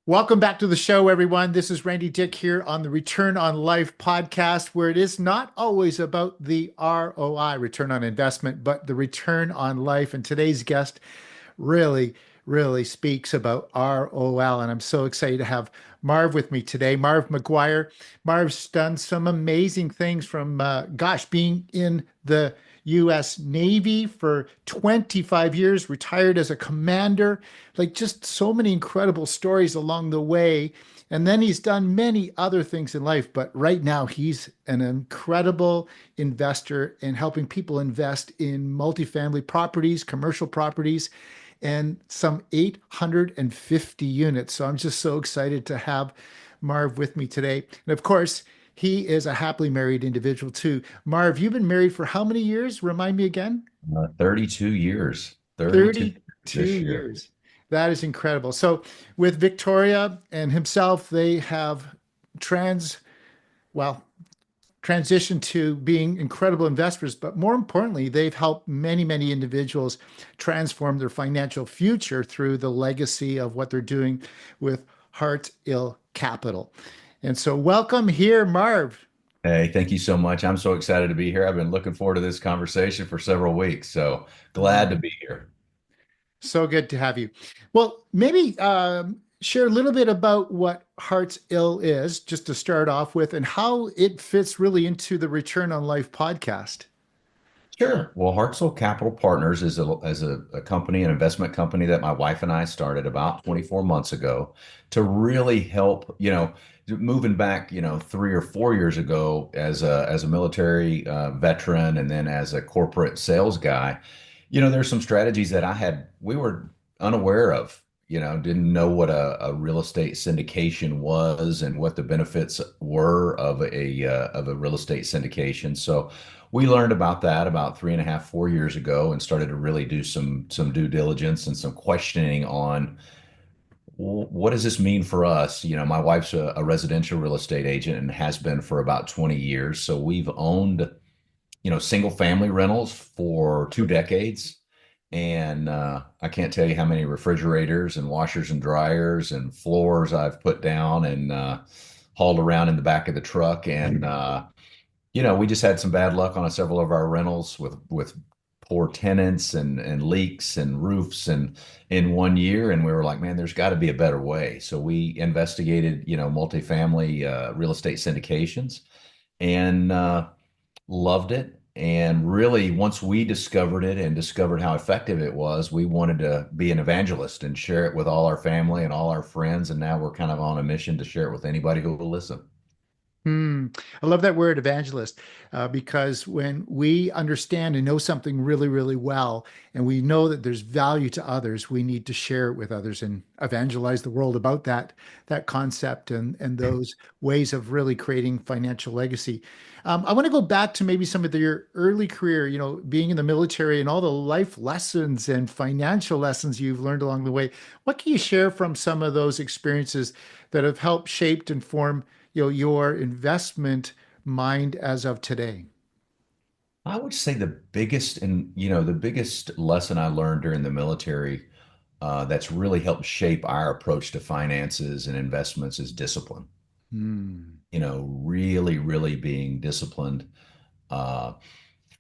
Welcome back to the show, everyone. This is Randy Dick here on the Return on Life podcast, where it is not always about the ROI, return on investment, but the return on life. And today's guest really speaks about ROL. And I'm so excited to have Marv with me today. Marv McGuire. Marv's done some amazing things from, being in the U.S. Navy for 25 years, retired as a commander, like just so many incredible stories along the way. And then he's done many other things in life, but right now he's an incredible investor in helping people invest in multifamily properties, commercial properties, and some 850 units. So I'm just so excited to have Marv with me today. And of course, he is a happily married individual too. Marv, you've been married for how many years? Remind me again. 32 years, 32 32 this year. years. That is incredible. So with Victoria and himself, they have trans, well, transitioned to being incredible investors, but more importantly, they've helped many individuals transform their financial future through the legacy of what they're doing with Heartsill Capital. And so welcome here, Marv. Hey, thank you so much. I'm so excited to be here. I've been looking forward to this conversation for several weeks, so glad to Oh, be here. so good to have you. Well, maybe share a little bit about what Heart's Ill is, just to start off with, and how it fits really into the Return on Life podcast. Sure. Well, Heartsill Capital Partners is a company, an investment company that my wife and I started about 24 months ago to really help, moving back, 3 or 4 years ago as a military veteran and then as a corporate sales guy. There's some strategies that we were unaware of, didn't know what a real estate syndication was and what the benefits were of a real estate syndication. So we learned about that about 3.5, 4 years ago and started to really do some due diligence and some questioning on what does this mean for us? My wife's a residential real estate agent and has been for about 20 years. So we've owned, single family rentals for 2 decades. And I can't tell you how many refrigerators and washers and dryers and floors I've put down and hauled around in the back of the truck. And we just had some bad luck on several of our rentals with poor tenants and leaks and roofs and in one year. And we were like, man, there's got to be a better way. So we investigated, multifamily real estate syndications and loved it. And really, once we discovered it and discovered how effective it was, we wanted to be an evangelist and share it with all our family and all our friends. And now we're kind of on a mission to share it with anybody who will listen. Hmm. I love that word evangelist because when we understand and know something really well, and we know that there's value to others, we need to share it with others and evangelize the world about that concept and those ways of really creating financial legacy. I want to go back to maybe some of your early career, being in the military and all the life lessons and financial lessons you've learned along the way. What can you share from some of those experiences that have helped shaped and form your investment mind as of today? I would say the biggest lesson I learned during the military that's really helped shape our approach to finances and investments is discipline. Hmm. Really being disciplined uh,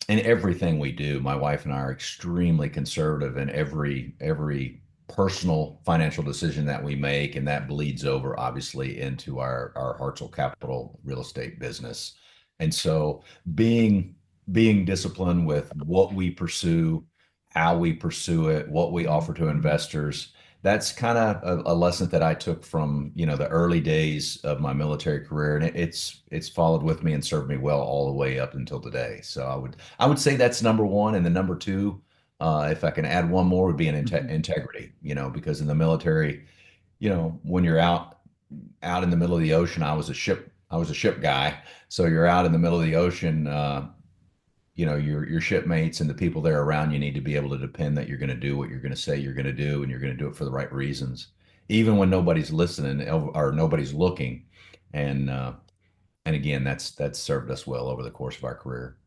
in everything we do. My wife and I are extremely conservative in every personal financial decision that we make, and that bleeds over obviously into our Hartzell Capital real estate business. And so being being disciplined with what we pursue, how we pursue it, what we offer to investors, that's kind of a lesson that I took from, the early days of my military career, and it's followed with me and served me well all the way up until today. So I would say that's number one, and the number two, if I can add one more, would be an Mhm. integrity. Because in the military, when you're out in the middle of the ocean, I was a ship guy, so you're out in the middle of the ocean. Your shipmates and the people there around you need to be able to depend that you're going to do what you're going to say you're going to do, and you're going to do it for the right reasons, even when nobody's listening or nobody's looking. And again, that's served us well over the course of our career.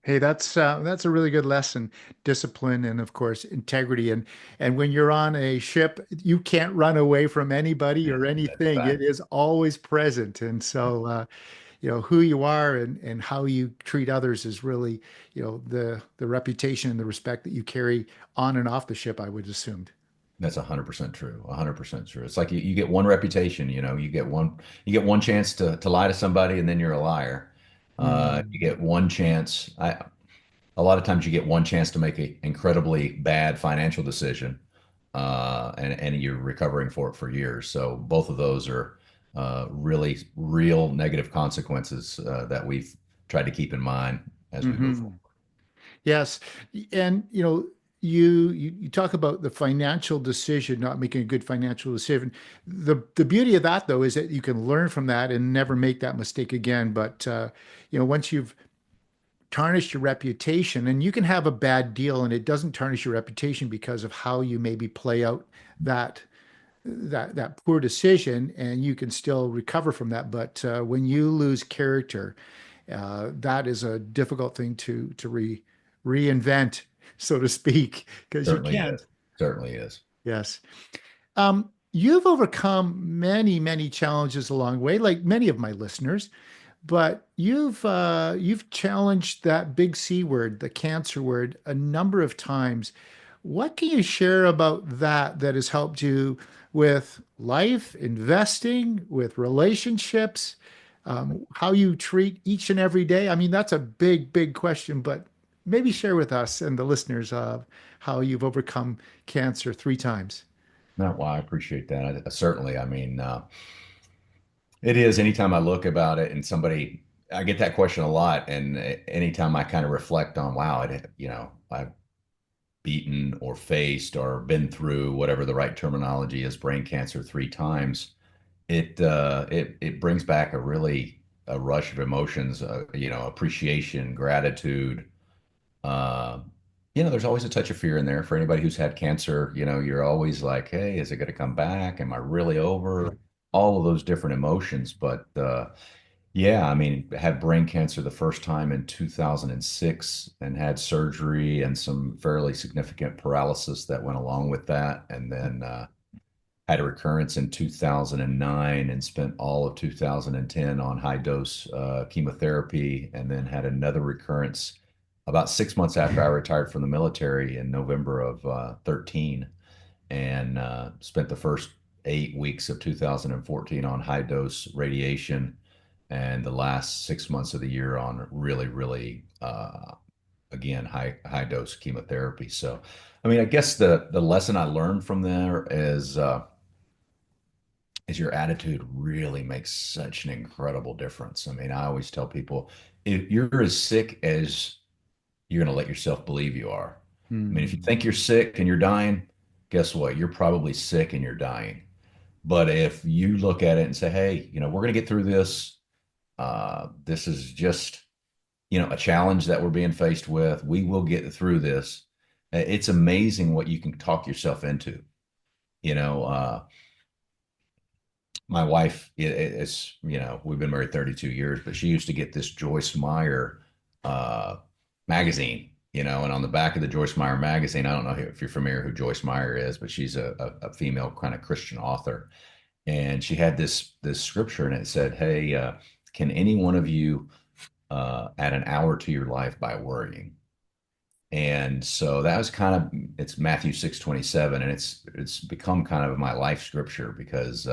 Hey, that's a really good lesson. Discipline and of course integrity. And when you're on a ship, you can't run away from anybody Yeah, or that's a anything. It fact. is always present. And so who you are and how you treat others is really, the reputation and the respect that you carry on and off the ship, I would assume. That's 100% true. 100% true. It's like you get one reputation, you get one chance to lie to somebody and then you're a liar. You Hmm. get one chance. A lot of times you get one chance to make an incredibly bad financial decision, and you're recovering for it for years. So both of those are really real negative consequences that we've tried to keep in mind as we move Hmm. forward. Yes. And you talk about the financial decision, not making a good financial decision. The beauty of that though is that you can learn from that and never make that mistake again. But once you've tarnished your reputation, and you can have a bad deal and it doesn't tarnish your reputation because of how you maybe play out that that poor decision, and you can still recover from that. But when you lose character, that is a difficult thing to reinvent, so to speak, because you Certainly can't. is. Certainly is. Yes. You've overcome many, many challenges along the way, like many of my listeners, but you've challenged that big C word, the cancer word, a number of times. What can you share about that has helped you with life, investing, with relationships, how you treat each and every day? I mean, that's a big, big question, but maybe share with us and the listeners of how you've overcome cancer 3 times. No, well, I appreciate that. Certainly. It is anytime I look about it and I get that question a lot. And anytime I kind of reflect on, wow, I've beaten or faced or been through whatever the right terminology is, brain cancer 3 times, it brings back a rush of emotions, appreciation, gratitude. Uh, there's always a touch of fear in there for anybody who's had cancer. You're always like, hey, is it going to come back? Am I really over? All of those different emotions. But yeah, I mean, had brain cancer the first time in 2006 and had surgery and some fairly significant paralysis that went along with that. And then had a recurrence in 2009 and spent all of 2010 on high dose chemotherapy, and then had another recurrence about 6 months after I retired from the military in November of 13, and spent the first 8 weeks of 2014 on high dose radiation, and the last 6 months of the year on really, really, again, high dose chemotherapy. So, I mean, I guess the lesson I learned from there is your attitude really makes such an incredible difference. I mean, I always tell people if you're as sick as you're going to let yourself believe you are. I mean, if you Hmm. think you're sick and you're dying, guess what? You're probably sick and you're dying. But if you look at it and say, hey, we're going to get through this. This is just, a challenge that we're being faced with. We will get through this. It's amazing what you can talk yourself into. You know, my wife is, we've been married 32 years, but she used to get this Joyce Meyer uh, magazine, and on the back of the Joyce Meyer magazine, I don't know if you're familiar who Joyce Meyer is, but she's a female kind of Christian author. And she had this scripture and it said, hey, can any one of you add an hour to your life by worrying? And so that was kind of it's Matthew 6:27, and it's become kind of my life scripture because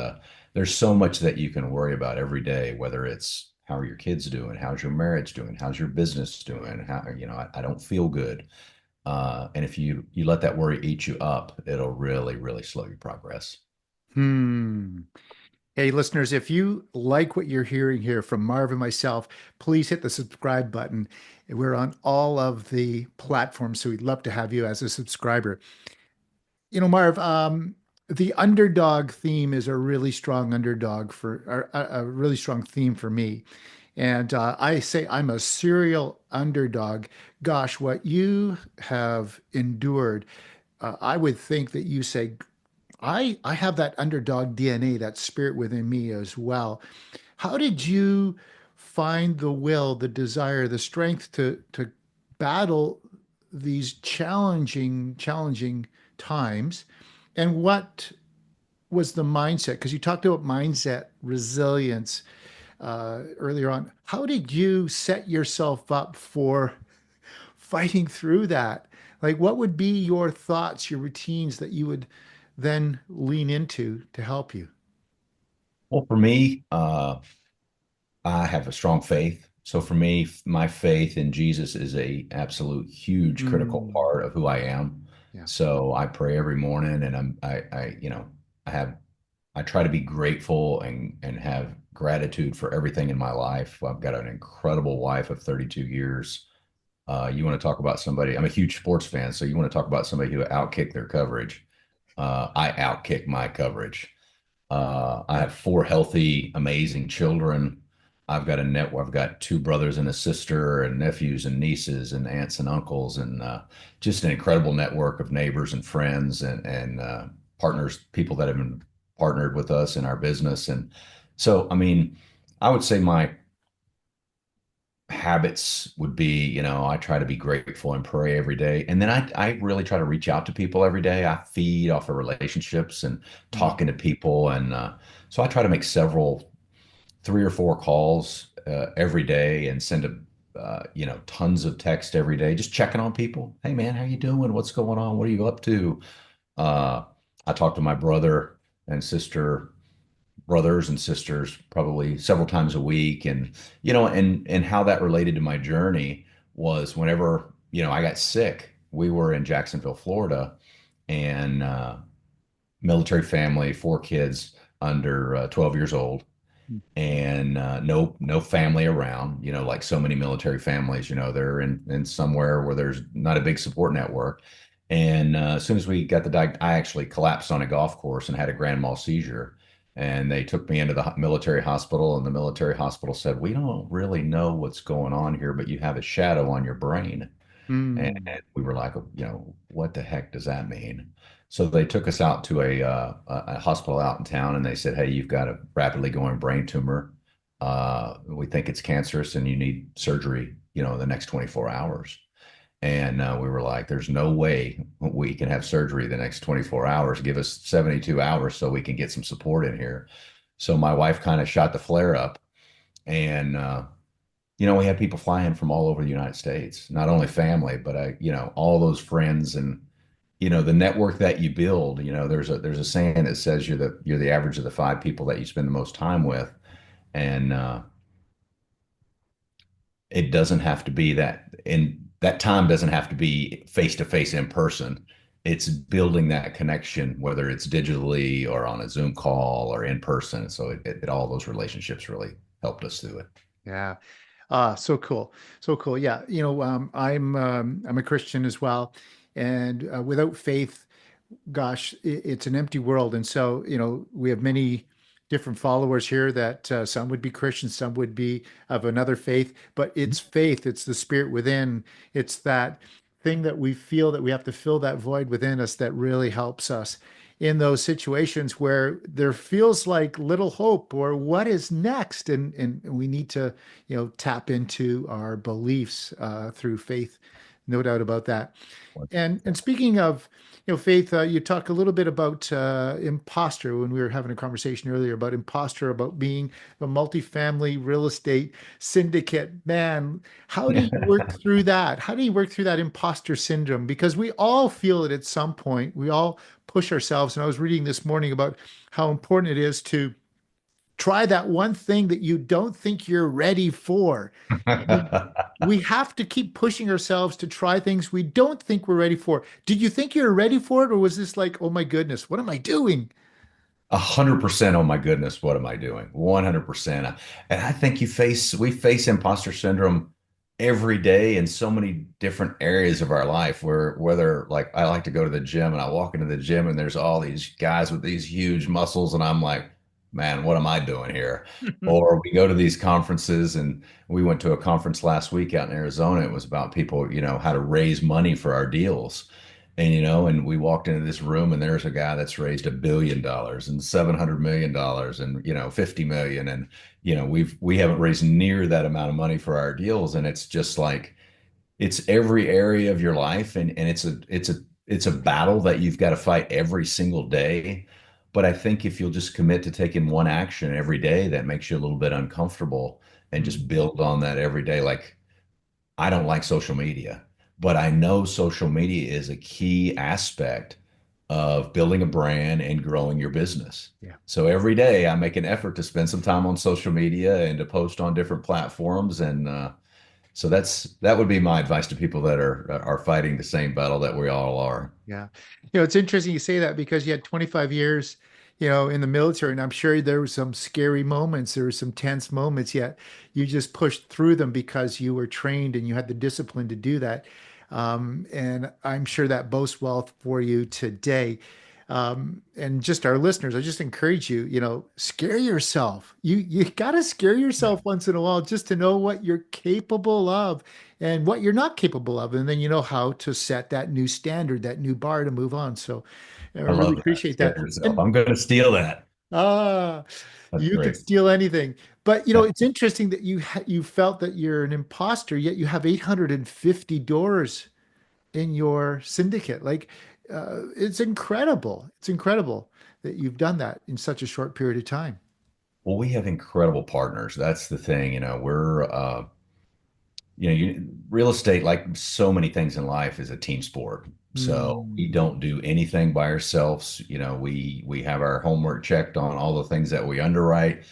there's so much that you can worry about every day, whether it's how are your kids doing, how's your marriage doing, how's your business doing, I don't feel good, and if you let that worry eat you up, it'll really, really slow your progress. Hmm. Hey, listeners, if you like what you're hearing here from Marv and myself, please hit the subscribe button. We're on all of the platforms, so we'd love to have you as a subscriber. Marv, the underdog theme is a really strong underdog for a really strong theme for me. And I say I'm a serial underdog. Gosh, what you have endured, I would think that you say, I have that underdog DNA, that spirit within me as well. How did you find the will, the desire, the strength to battle these challenging times. And what was the mindset? Because you talked about mindset resilience earlier on. How did you set yourself up for fighting through that? Like, what would be your thoughts, your routines that you would then lean into to help you? Well, for me, I have a strong faith. So for me, my faith in Jesus is a absolute huge critical Mm, part of who I am. yeah. So I pray every morning and I have, I try to be grateful and have gratitude for everything in my life. I've got an incredible wife of 32 years. You want to talk about somebody, I'm a huge sports fan. So you want to talk about somebody who outkicked their coverage. I outkick my coverage. I have four healthy, amazing children. I've got a network. I've got two brothers and a sister, and nephews and nieces, and aunts and uncles, and just an incredible network of neighbors and friends and partners, people that have been partnered with us in our business. And so, I mean, I would say my habits would be, I try to be grateful and pray every day. And then I really try to reach out to people every day. I feed off of relationships and Mm, talking to people. And so I try to make several, three or four calls every day and send tons of text every day, just checking on people. Hey man, how you doing? What's going on? What are you up to? Uh, I talk to my brothers and sisters probably several times a week. And, and how that related to my journey was whenever, I got sick, we were in Jacksonville, Florida, and military family, four kids under 12 years old, mm, and no family around, like so many military families, they're in somewhere where there's not a big support network. And as soon as we got the I actually collapsed on a golf course and had a grand mal seizure. And they took me into the military hospital, and the military hospital said, "We don't really know what's going on here, but you have a shadow on your brain." And mm, we were like, what the heck does that mean? So they took us out to a hospital out in town, and they said, "Hey, you've got a rapidly growing brain tumor. We think it's cancerous, and you need surgery, in the next 24 hours." And we were like, "There's no way we can have surgery the next 24 hours. Give us 72 hours so we can get some support in here." So my wife kind of shot the flare up, and we had people flying from all over the United States, not only family, but all those friends and the network that you build. There's a saying that says you're the average of the five people that you spend the most time with, and it doesn't have to be that. And that time doesn't have to be face to face in person. It's building that connection, whether it's digitally or on a Zoom call or in person. So all those relationships really helped us through it. yeah. So cool. So cool. Yeah. I'm a Christian as well. And without faith, gosh, it's an empty world. And so, we have many different followers here that some would be Christians, some would be of another faith, but it's faith, it's the spirit within, it's that thing that we feel that we have to fill that void within us that really helps us in those situations where there feels like little hope or what is next. And we need to, tap into our beliefs through faith. No doubt about that. And speaking of, faith, you talk a little bit about imposter when we were having a conversation earlier about imposter, about being a multifamily real estate syndicate. Man, how do you work through that? How do you work through that imposter syndrome? Because we all feel it at some point. We all push ourselves. And I was reading this morning about how important it is to try that one thing that you don't think you're ready for. And we have to keep pushing ourselves to try things we don't think we're ready for. Did you think you were ready for it, or was this like, oh my goodness, what am I doing? 100%. Oh my goodness, what am I doing? 100%. And I think we face imposter syndrome every day in so many different areas of our life where whether like I like to go to the gym and I walk into the gym and there's all these guys with these huge muscles and I'm like, man, what am I doing here? Or we go to these conferences and we went to a conference last week out in Arizona. It was about people, how to raise money for our deals. And we walked into this room and there's a guy that's raised $1 billion and $700 million and 50 million. And we haven't raised near that amount of money for our deals. And it's just like, it's every area of your life, and it's a battle that you've got to fight every single day. But I think if you'll just commit to taking one action every day that makes you a little bit uncomfortable and just Mm, build on that every day. Like, I don't like social media, but I know social media is a key aspect of building a brand and growing your business. yeah. So every day I make an effort to spend some time on social media and to post on different platforms. And so that would be my advice to people that are fighting the same battle that we all are. Yeah. It's interesting you say that because you had 25 years, in the military, and I'm sure there were some scary moments, there were some tense moments, yet you just pushed through them because you were trained and you had the discipline to do that. And I'm sure that bodes well for you today. And just our listeners, I just encourage you, scare yourself. You got to scare yourself once in a while just to know what you're capable of and what you're not capable of. And then you know how to set that new standard, that new bar to move on. So I I really love that. appreciate that. Scare yourself. And I'm going to steal that. ah, That's you could great. steal anything. But Yeah. it's interesting that you felt that you're an imposter, yet you have 850 doors in your syndicate. Like it's incredible. It's incredible that you've done that in such a short period of time. Well, we have incredible partners. That's the thing. We're real estate, like so many things in life, is a team sport. So Hmm. we don't do anything by ourselves. We have our homework checked on all the things that we underwrite.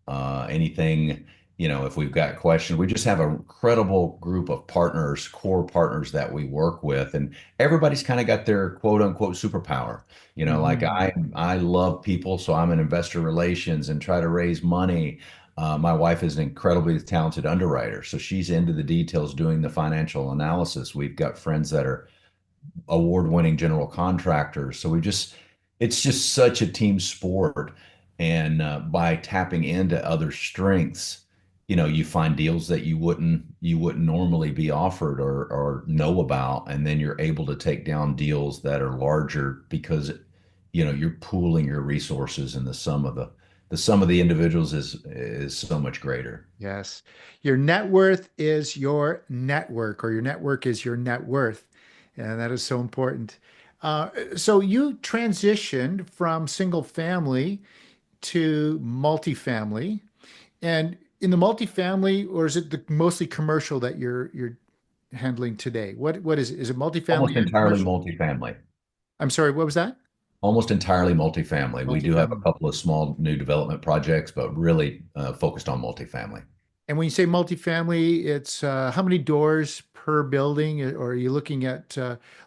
Anything, if we've got questions, we just have a credible group of partners, core partners that we work with, and everybody's kind of got their quote unquote superpower. Like Hmm. I love people, so I'm in investor relations and try to raise money. My wife is an incredibly talented underwriter, so she's into the details doing the financial analysis. We've got friends that are award-winning general contractors. So it's just such a team sport. And by tapping into other strengths, you find deals that you wouldn't normally be offered or know about, and then you're able to take down deals that are larger because you're pooling your resources, and the sum of the individuals is so much greater. Yes. Your net worth is your network, or your network is your net worth. And that is so important. So you transitioned from single family to multifamily. And in the multifamily, or is it mostly commercial that you're handling today? What is it? Is it multifamily Almost and entirely commercial? multifamily. I'm sorry, what was that? Almost entirely multifamily. We do have a Multifamily. couple of small new development projects, but really focused on multifamily. And when you say multifamily, it's how many doors per building, or are you looking at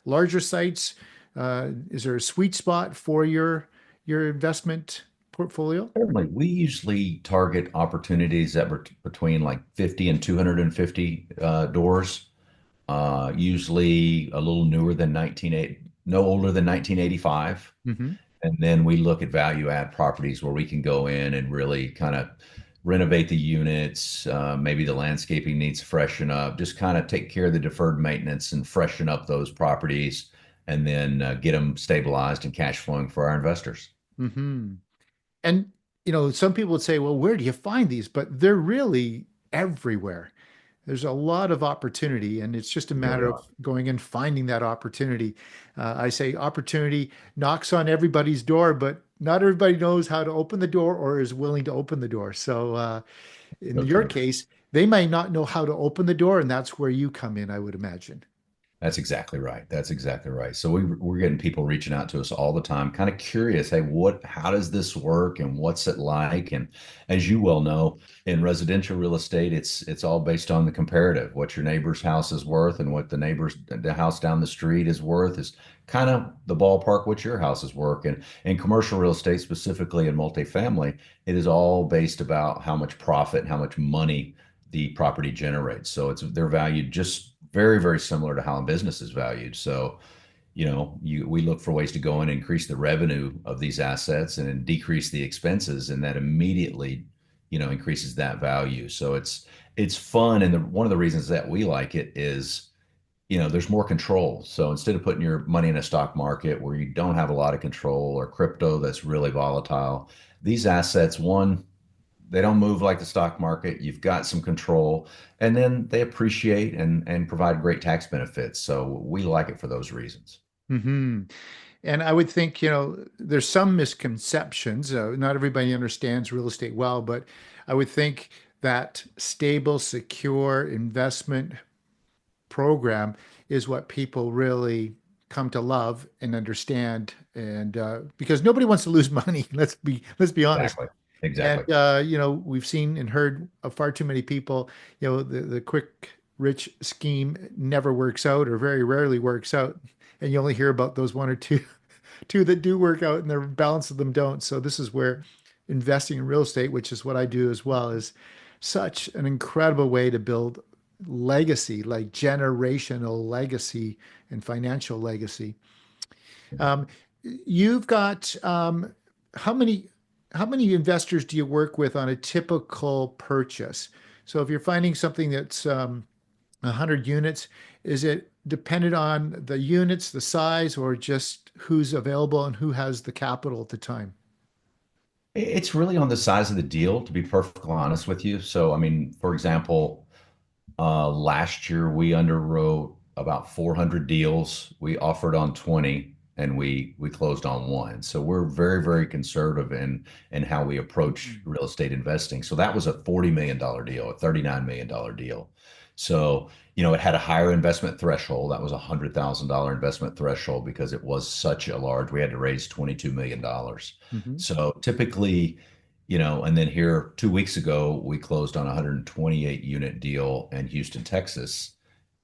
larger sites? Is there a sweet spot for your investment portfolio? Certainly, we usually target opportunities that were between like 50 and 250 doors, usually a little newer than 1980, no older than 1985. Hmm. And then we look at value add properties where we can go in and really kind of renovate the units. Maybe the landscaping needs to freshen up, just kind of take care of the deferred maintenance and freshen up those properties, and then get them stabilized and cash flowing for our investors. Hmm. And some people would say, well, where do you find these? But they're really everywhere. There's a lot of opportunity, and it's just a Really matter of are. going and finding that opportunity. I say opportunity knocks on everybody's door, but not everybody knows how to open the door or is willing to open the door. So, in So your true. case, they may not know how to open the door, and that's where you come in, I would imagine. That's exactly right. That's exactly right. So we're getting people reaching out to us all the time, kind of curious, hey, how does this work and what's it like? And as you well know, in residential real estate, it's all based on the comparative. What your neighbor's house is worth and what the house down the street is worth is kind of the ballpark what your house is worth. And in commercial real estate, specifically in multifamily, it is all based about how much profit and how much money the property generates. So they're valued just very, very similar to how a business is valued. So, we look for ways to go in and increase the revenue of these assets and then decrease the expenses, and that immediately, increases that value. So it's fun, and one of the reasons that we like it is, there's more control. So instead of putting your money in a stock market where you don't have a lot of control, or crypto that's really volatile, these assets, one, they don't move like the stock market. You've got some control, and then they appreciate and provide great tax benefits. So we like it for those reasons. Hmm. And I would think, there's some misconceptions. Not everybody understands real estate well, but I would think that stable, secure investment program is what people really come to love and understand. And because nobody wants to lose money, let's be honest. Exactly. And Exactly. we've seen and heard of far too many people, the quick rich scheme never works out or very rarely works out. And you only hear about those one or two that do work out and the balance of them don't. So this is where investing in real estate, which is what I do as well, is such an incredible way to build legacy, like generational legacy and financial legacy. Um, you've got how many how many investors do you work with on a typical purchase? So if you're finding something that's 100 units, is it dependent on the units, the size, or just who's available and who has the capital at the time? It's really on the size of the deal, to be perfectly honest with you. So, I mean, for example, last year we underwrote about 400 deals. We offered on 20 and we closed on one. So we're very, very conservative in how we approach real estate investing. So that was a $40 million deal, a $39 million deal. So, it had a higher investment threshold. That was a $100,000 investment threshold because it was such a large, we had to raise $22 million. Hmm. So typically, and then here 2 weeks ago, we closed on a 128 unit deal in Houston, Texas,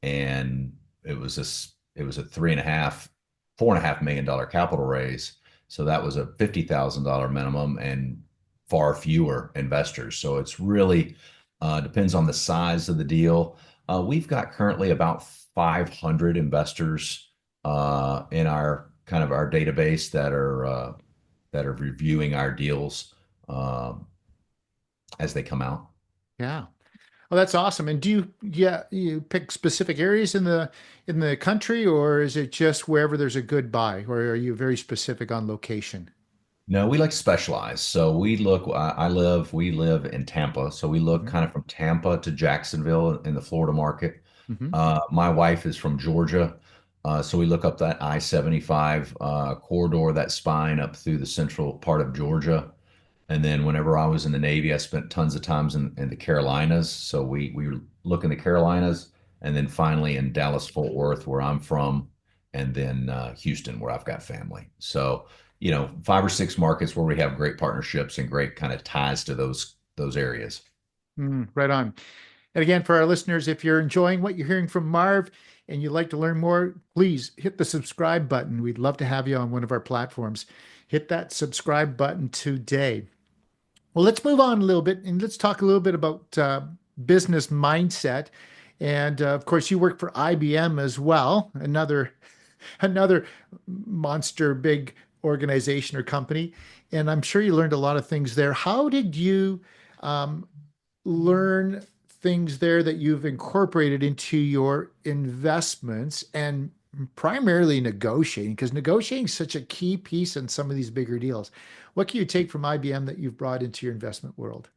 and it was a $4.5 million capital raise. So that was a $50,000 minimum and far fewer investors. So it's really depends on the size of the deal. We've got currently about 500 investors in our kind of our database that are reviewing our deals um, as they come out. Yeah. Well, that's awesome. And yeah, you pick specific areas in the country, or is it just wherever there's a good buy, or are you very specific on location? No, we like to specialize. So we live in Tampa. So we look Hmm. kind of from Tampa to Jacksonville in the Florida market. Hmm. My wife is from Georgia. So we look up that I-75 corridor, that spine up through the central part of Georgia. And then whenever I was in the Navy, I spent tons of times in the Carolinas. So we look in the Carolinas and then finally in Dallas, Fort Worth, where I'm from, and then Houston, where I've got family. So, 5 or 6 markets where we have great partnerships and great kind of ties to those areas. Right on. And again, for our listeners, if you're enjoying what you're hearing from Marv and you'd like to learn more, please hit the subscribe button. We'd love to have you on one of our platforms. Hit that subscribe button today. Well, let's move on a little bit and let's talk a little bit about business mindset. And of course, you work for IBM as well, another monster big organization or company. And I'm sure you learned a lot of things there. How did you um, learn things there that you've incorporated into your investments and primarily negotiating? Because negotiating is such a key piece in some of these bigger deals. What can you take from IBM that you've brought into your investment world?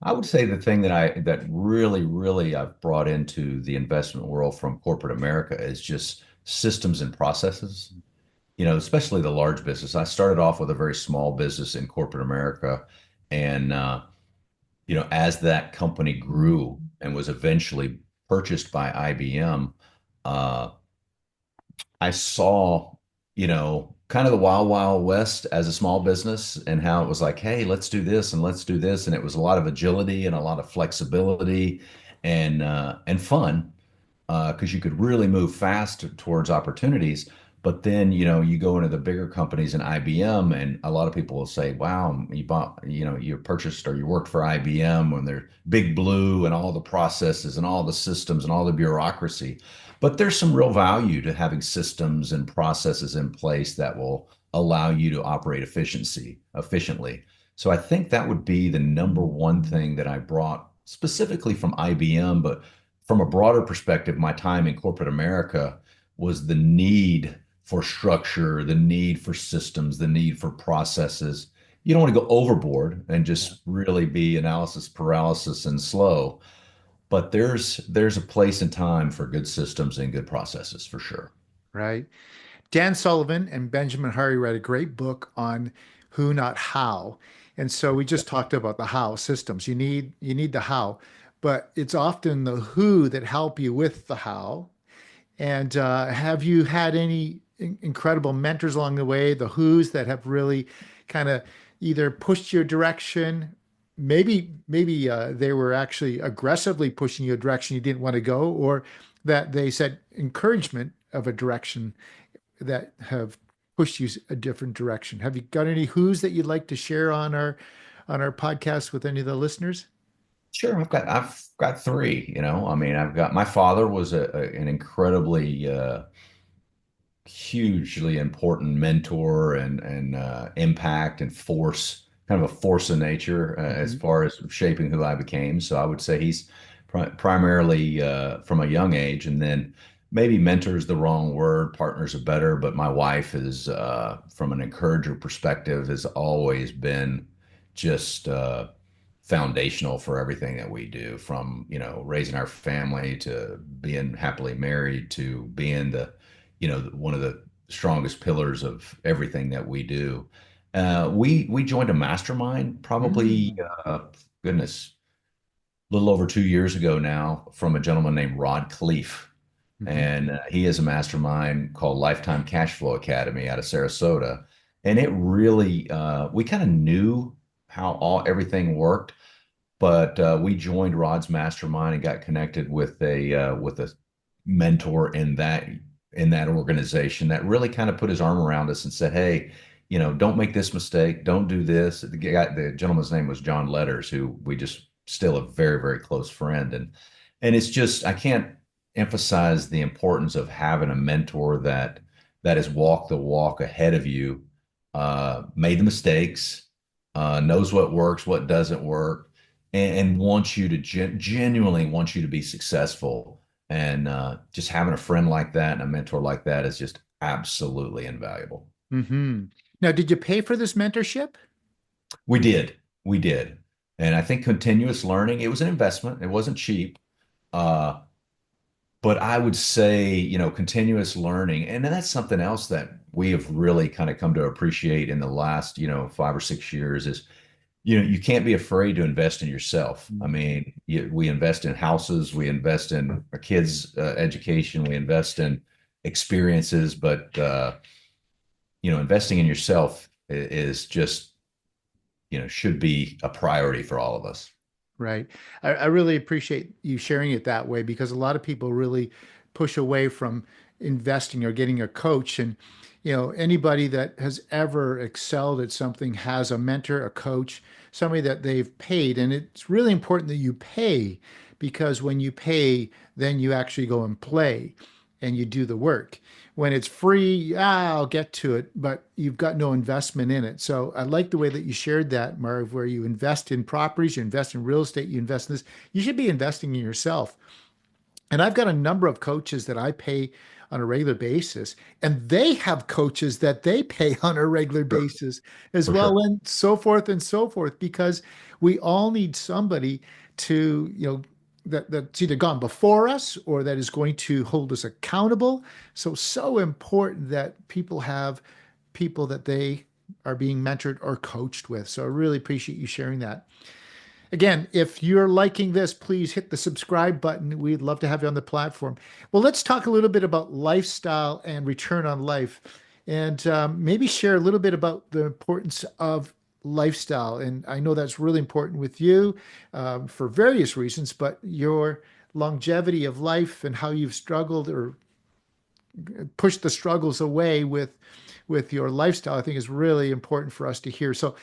I would say the thing that really, really I've brought into the investment world from corporate America is just systems and processes. Especially the large business. I started off with a very small business in corporate America, and as that company grew and was eventually purchased by IBM, uh, I saw, kind of the wild, wild west as a small business and how it was like, hey, let's do this and let's do this, and it was a lot of agility and a lot of flexibility and fun because you could really move fast towards opportunities. But then, you go into the bigger companies in IBM, and a lot of people will say, wow, you bought, you purchased or you worked for IBM when they're big blue and all the processes and all the systems and all the bureaucracy. But there's some real value to having systems and processes in place that will allow you to operate efficiently. So I think that would be the number one thing that I brought specifically from IBM, but from a broader perspective, my time in corporate America was the need for structure, the need for systems, the need for processes. you don't want to go overboard and just really be analysis paralysis and slow. But there's a place and time for good systems and good processes for sure. Right. Dan Sullivan and Benjamin Hardy read a great book on who, not how. And so we just talked about the how systems. You need the how, but it's often the who that help you with the how. And have you had any incredible mentors along the way, the who's that have really kind of either pushed your direction? Maybe they were actually aggressively pushing you a direction you didn't want to go, or that they said encouragement of a direction that have pushed you a different direction. Have you got any who's that you'd like to share on our podcast with any of the listeners? Sure, I've got three, you know. I mean, I've got my father was an incredibly hugely important mentor and impact and force, kind of a force of nature as Hmm. far as shaping who I became. So I would say he's primarily from a young age, and then maybe mentor is the wrong word, partners are better. But my wife is, from an encourager perspective, has always been just foundational for everything that we do, from raising our family to being happily married to being the one of the strongest pillars of everything that we do. We joined a mastermind probably, Mm-hmm. goodness, a little over 2 years ago now, from a gentleman named Rod Cleef. And he has a mastermind called Lifetime Cash Flow Academy out of Sarasota. And it really, we kind of knew how everything worked, but we joined Rod's mastermind and got connected with a mentor in that organization that really kind of put his arm around us and said, "Hey, don't make this mistake. Don't do this." The gentleman's name was John Letters, who we just still a very, very close friend. And it's just I can't emphasize the importance of having a mentor that has walked the walk ahead of you, made the mistakes, knows what works, what doesn't work, and wants you to genuinely wants you to be successful. And just having a friend like that and a mentor like that is just absolutely invaluable. Hmm. Now, did you pay for this mentorship? We did, we did, and I think continuous learning. It was an investment. It wasn't cheap, uh, but I would say continuous learning, and that's something else that we have really kind of come to appreciate in the last 5 or 6 years is you can't be afraid to invest in yourself. I mean, we invest in houses, we invest in our kids' education, we invest in experiences, but investing in yourself is just should be a priority for all of us. Right. I really appreciate you sharing it that way because a lot of people really push away from investing or getting a coach. And, anybody that has ever excelled at something has a mentor, a coach, somebody that they've paid. And it's really important that you pay because when you pay, then you actually go and play and you do the work. When it's free, I'll get to it, but you've got no investment in it. So I like the way that you shared that, Marv, where you invest in properties, you invest in real estate, you invest in this. You should be investing in yourself. And I've got a number of coaches that I pay on a regular basis, and they have coaches that they pay on a regular Sure. basis as For sure. well, and so forth, because we all need somebody to, that's either gone before us or that is going to hold us accountable. So important that people have people that they are being mentored or coached with. So I really appreciate you sharing that. Again, if you're liking this, please hit the subscribe button. We'd love to have you on the platform. Well, let's talk a little bit about lifestyle and return on life, and maybe share a little bit about the importance of lifestyle. And I know that's really important with you for various reasons, but your longevity of life and how you've struggled or pushed the struggles away with your lifestyle, I think is really important for us to hear. So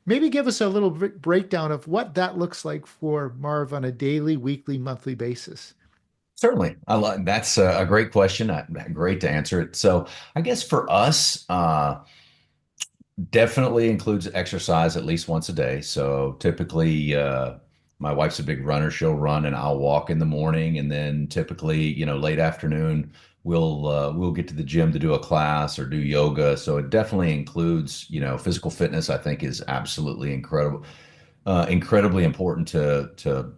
maybe give us a little breakdown of what that looks like for Marv on a daily, weekly, monthly basis. Certainly. That's a great question. Great to answer it. So I guess for us, definitely includes exercise at least once a day. So typically, my wife's a big runner. She'll run and I'll walk in the morning. And then typically, late afternoon, we'll get to the gym to do a class or do yoga. So it definitely includes, physical fitness. I think is absolutely incredibly important to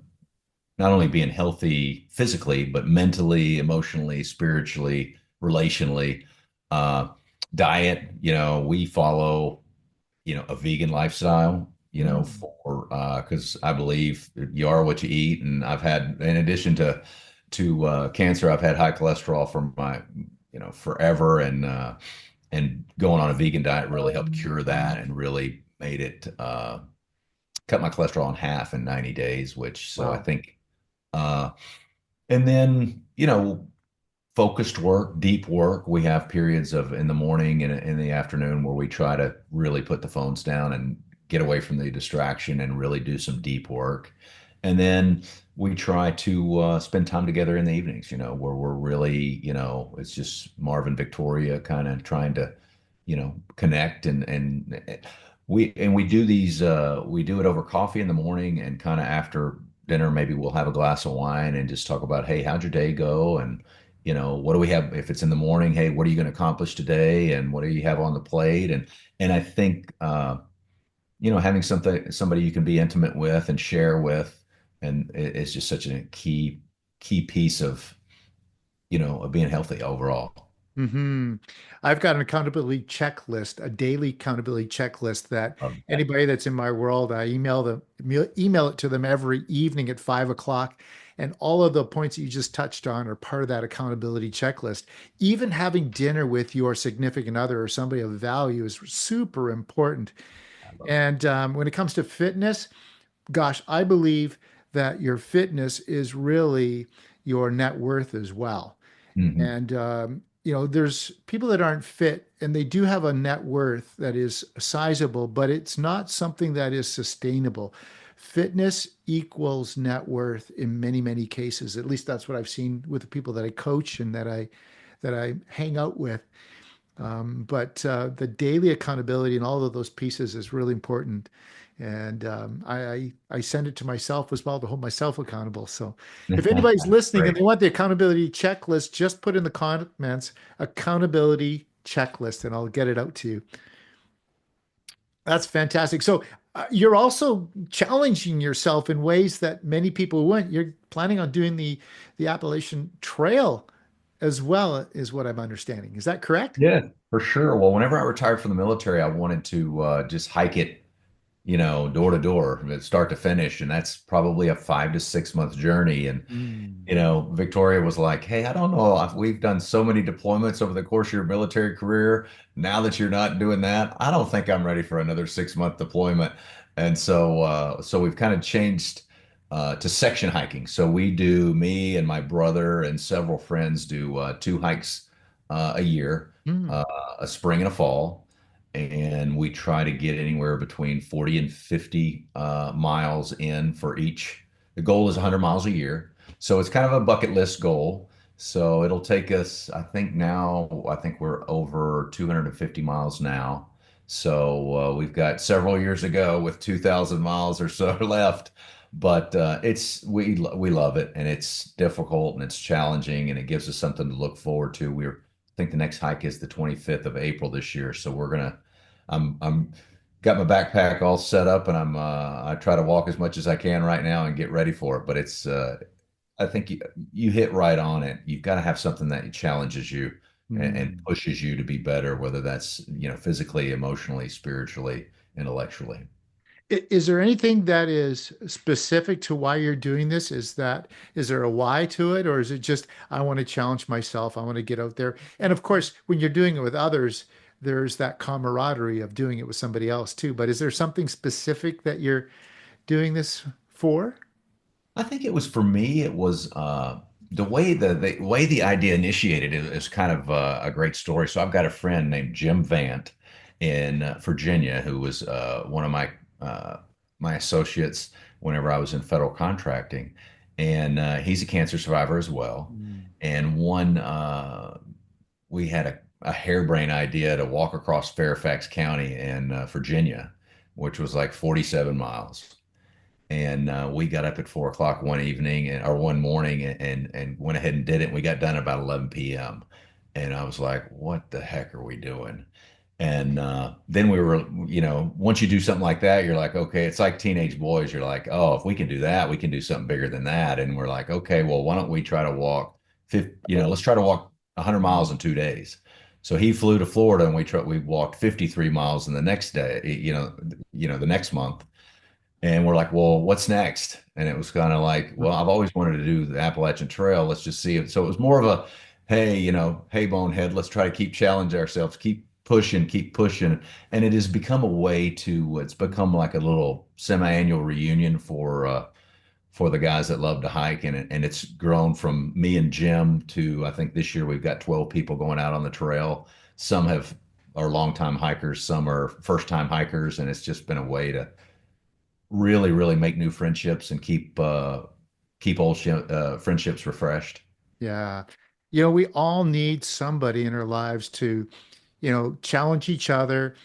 not only being healthy physically, but mentally, emotionally, spiritually, relationally. Uh, Diet, we follow, a vegan lifestyle, Mm. for because I believe you are what you eat. And I've had, in addition to cancer, I've had high cholesterol from my, forever, and going on a vegan diet really helped cure that and really made it cut my cholesterol in half in 90 days, which so I Wow. think uh, and then, focused work, deep work. We have periods of in the morning and in the afternoon where we try to really put the phones down and get away from the distraction and really do some deep work. And then we try to spend time together in the evenings, where we're really, it's just Marv and Victoria kind of trying to, connect and we do these we do it over coffee in the morning and kind of after dinner maybe we'll have a glass of wine and just talk about, hey, how'd your day go? And what do we have if it's in the morning? Hey, what are you going to accomplish today? And what do you have on the plate? And I think having somebody you can be intimate with and share with, and it's just such a key piece of being healthy overall. Hmm. I've got an accountability checklist, a daily accountability checklist that Love that. anybody that's in my world, I email it to them every evening at 5 o'clock. And all of the points that you just touched on are part of that accountability checklist. Even having dinner with your significant other or somebody of value is super important. I love it. And when it comes to fitness, gosh, I believe that your fitness is really your net worth as well. Hmm. And there's people that aren't fit and they do have a net worth that is sizable, but it's not something that is sustainable. Fitness equals net worth in many, many cases. At least that's what I've seen with the people that I coach and that I hang out with. But the daily accountability and all of those pieces is really important. And I send it to myself as well to hold myself accountable. So if anybody's listening and Great. they want the accountability checklist, just put in the comments accountability checklist and I'll get it out to you. That's fantastic. So you're also challenging yourself in ways that many people wouldn't. You're planning on doing the Appalachian Trail as well, is what I'm understanding. Is that correct? Yeah, for sure. Well, whenever I retired from the military, I wanted to just hike it, door to door, start to finish. And that's probably a 5 to 6 month journey. And, Mm. Victoria was like, hey, I don't know. We've done so many deployments over the course of your military career. Now that you're not doing that, I don't think I'm ready for another 6 month deployment. And so we've kind of changed to section hiking. So me and my brother and several friends do two hikes a year, Mm. uh, a spring and a fall, and we try to get anywhere between 40 and 50 miles in for each. The goal is 100 miles a year. So it's kind of a bucket list goal. So it'll take us, I think we're over 250 miles now. So we've got several years to go with 2,000 miles or so left. But we love it, and it's difficult and it's challenging, and it gives us something to look forward to. I think the next hike is the 25th of April this year. So I'm got my backpack all set up, and I try to walk as much as I can right now and get ready for it. But I think you hit right on it. You've got to have something that challenges you and Mm. pushes you to be better, whether that's, physically, emotionally, spiritually, intellectually. Is there anything that is specific to why you're doing this? Is there a why to it, or is it just I want to challenge myself, I want to get out there? And of course, when you're doing it with others, there's that camaraderie of doing it with somebody else too. But is there something specific that you're doing this for? I think it was for me, it was the way the idea initiated is kind of a great story. So I've got a friend named Jim Vant in Virginia who was one of uh, my associates whenever I was in federal contracting, and he's a cancer survivor as well. Mm. And we had a harebrained idea to walk across Fairfax County in Virginia, which was like 47 miles. And we got up at 4 o'clock one evening or one morning and went ahead and did it. We got done about 11 p.m. And I was like, what the heck are we doing? And then we were, once you do something like that, you're like, okay, it's like teenage boys. You're like, oh, if we can do that, we can do something bigger than that. And we're like, okay, well, why don't we try to walk 50, let's try to walk 100 miles in 2 days. So he flew to Florida and we walked 53 miles in the next day, the next month. And we're like, well, what's next? And it was kind of like, well, I've always wanted to do the Appalachian Trail. Let's just see it. So it was more of a, hey, hey, bonehead, let's try to keep challenge ourselves, keep pushing, keep pushing. And it has become a way to, it's become like a little semi-annual reunion for the guys that love to hike. And it's grown from me and Jim to, I think this year we've got 12 people going out on the trail. Some are longtime hikers, some are first time hikers. And it's just been a way to really, really make new friendships and keep old friendships refreshed. Yeah. We all need somebody in our lives to, challenge each other,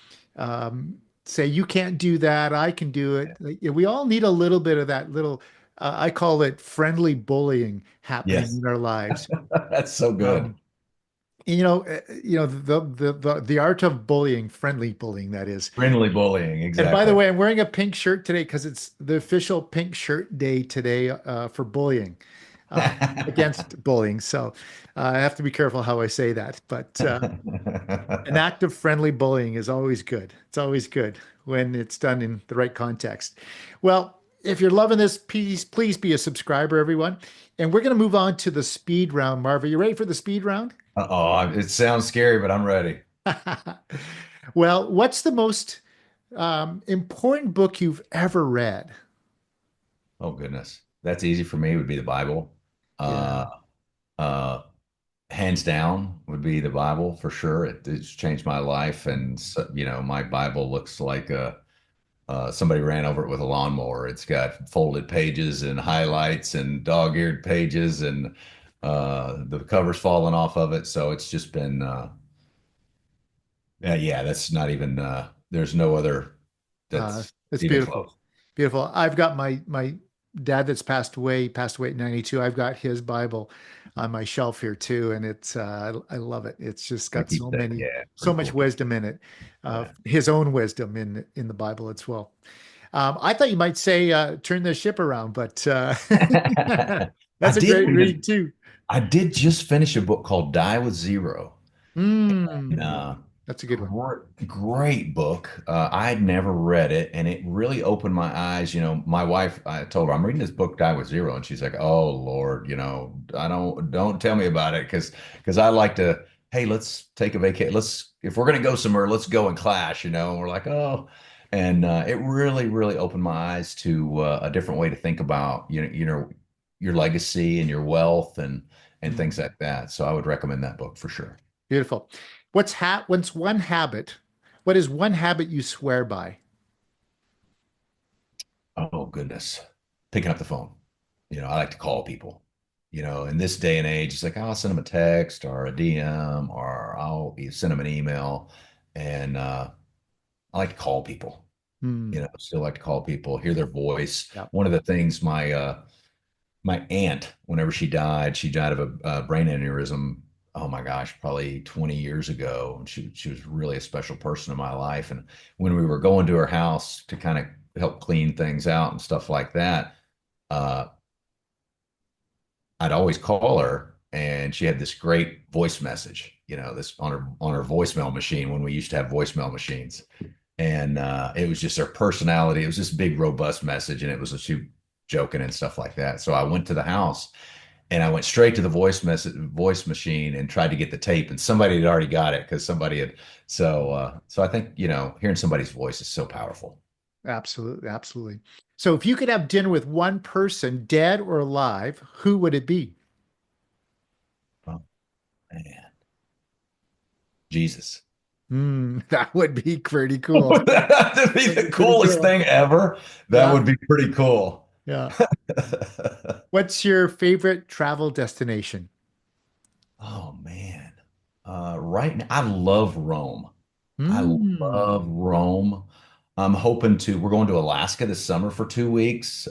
say, you can't do that, I can do it. Like, yeah, we all need a little bit of that little, I call it friendly bullying happening Yes, in our lives. that's so good. Um, and, the art of bullying, friendly bullying, that is. Friendly bullying, And by the exactly. way, I'm wearing a pink shirt today because it's the official pink shirt day today for bullying, against bullying. So I have to be careful how I say that. But an act of friendly bullying is always good. It's always good when it's done in the right context. Well, if you're loving this piece, please be a subscriber, everyone. And we're going to move on to the speed round. Marv, are you ready for the speed round? Oh, it sounds scary, but I'm ready. Well, what's the most important book you've ever read? Oh goodness, that's easy for me. Would be the Bible. Yeah. Uh, uh, Hands down would be the Bible for sure. It's changed my life, and so, my Bible looks like somebody ran over it with a lawnmower. It's got folded pages and highlights and dog-eared pages, and the cover's fallen off of it. So it's just been, yeah, that's not even. There's no other that's It's even beautiful. close. Beautiful. I've got my dad that's passed away at 92. I've got his Bible on my shelf here too, and I love it. It's just I got keep that. Yeah, so pretty much cool. Keep wisdom in it, that. his own wisdom in the Bible as well. I thought you might say turn the ship around, but I that's a did great read read too. I did just finish a book called Die with Zero. Mm, Uh, that's a good one. great book. I had never read it, and it really opened my eyes. My wife, I told her I'm reading this book, Die with Zero, and she's like, "Oh Lord, I don't tell me about it because I like to. Hey, let's take a vacation. If we're gonna go somewhere, let's go and clash. And we're like, oh." And it really, really opened my eyes to a different way to think about your legacy and your wealth and things Mm, like that. So I would recommend that book for sure. beautiful. What's one habit? What is one habit you swear by? Oh goodness. Picking up the phone. I like to call people. In this day and age, it's like I'll send them a text or a DM or I'll send them an email. And I like to call people. Hmm. Still like to call people, hear their voice. Yeah. One of the things my aunt, whenever she died of a brain aneurysm. Oh my gosh, probably 20 years ago. And she was really a special person in my life. And when we were going to her house to kind of help clean things out and stuff like that, uh, I'd always call her, and she had this great voice message, this on her voicemail machine when we used to have voicemail machines. And it was just her personality. It was this big, robust message, and it was she joking and stuff like that. So I went to the house and I went straight to the voice machine and tried to get the tape, and somebody had already got it because somebody had. So I think hearing somebody's voice is so powerful. Absolutely, absolutely. So if you could have dinner with one person, dead or alive, who would it be? Oh man, Jesus. That would be pretty cool. Would that have to be That'd the be pretty coolest cool. thing ever? That Yeah, would be pretty cool. yeah. What's your favorite travel destination? Oh man. Right now, I love Rome. I love Mm. Rome. We're going to Alaska this summer for 2 weeks.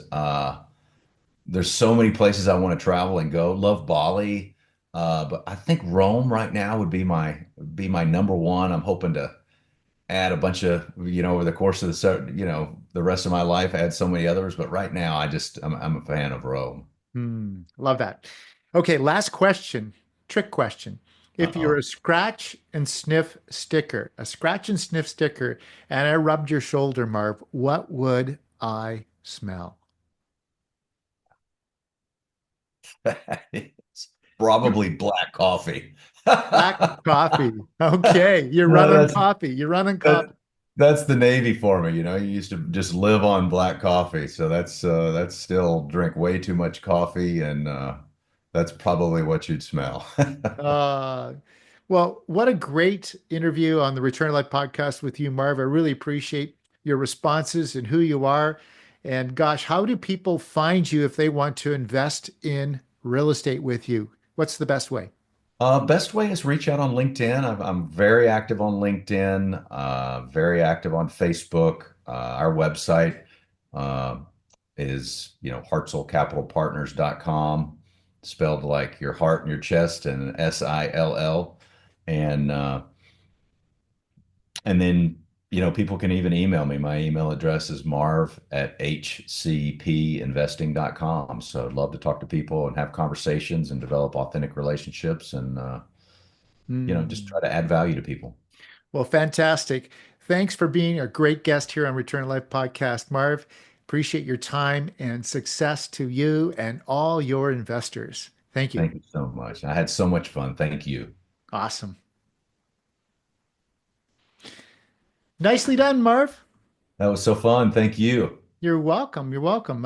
There's so many places I want to travel and go. Love Bali. But I think Rome right now would be my number one. I'm hoping to add a bunch of, over the course of the rest of my life, add so many others. But right now, I'm a fan of Rome. Love that. Okay, last question, trick question. If you're Uh-oh. a scratch and sniff sticker, and I rubbed your shoulder, Marv, what would I smell? It's probably black coffee. Black coffee. Okay, you're No, running coffee. You're running coffee. that's the Navy for me. You used to just live on black coffee. So that's still drink way too much coffee and that's probably what you'd smell. Uh, well, what a great interview on the Return to Life podcast with you, Marv. I really appreciate your responses and who you are. And gosh, how do people find you if they want to invest in real estate with you? What's the best way? Best way is reach out on LinkedIn. I'm very active on LinkedIn, very active on Facebook. Our website uh, is, heartsillcapitalpartners.com, spelled like your heart and your chest and SILL. And and then, people can even email me. My email address is marv@hcpinvesting.com. So I'd love to talk to people and have conversations and develop authentic relationships and just Hmm. try to add value to people. Well, fantastic. Thanks for being a great guest here on Return to Life podcast, Marv. Appreciate your time and success to you and all your investors. Thank you. Thank you so much. I had so much fun. Thank you. Awesome. Nicely done, Marv. That was so fun. Thank you. You're welcome. You're welcome.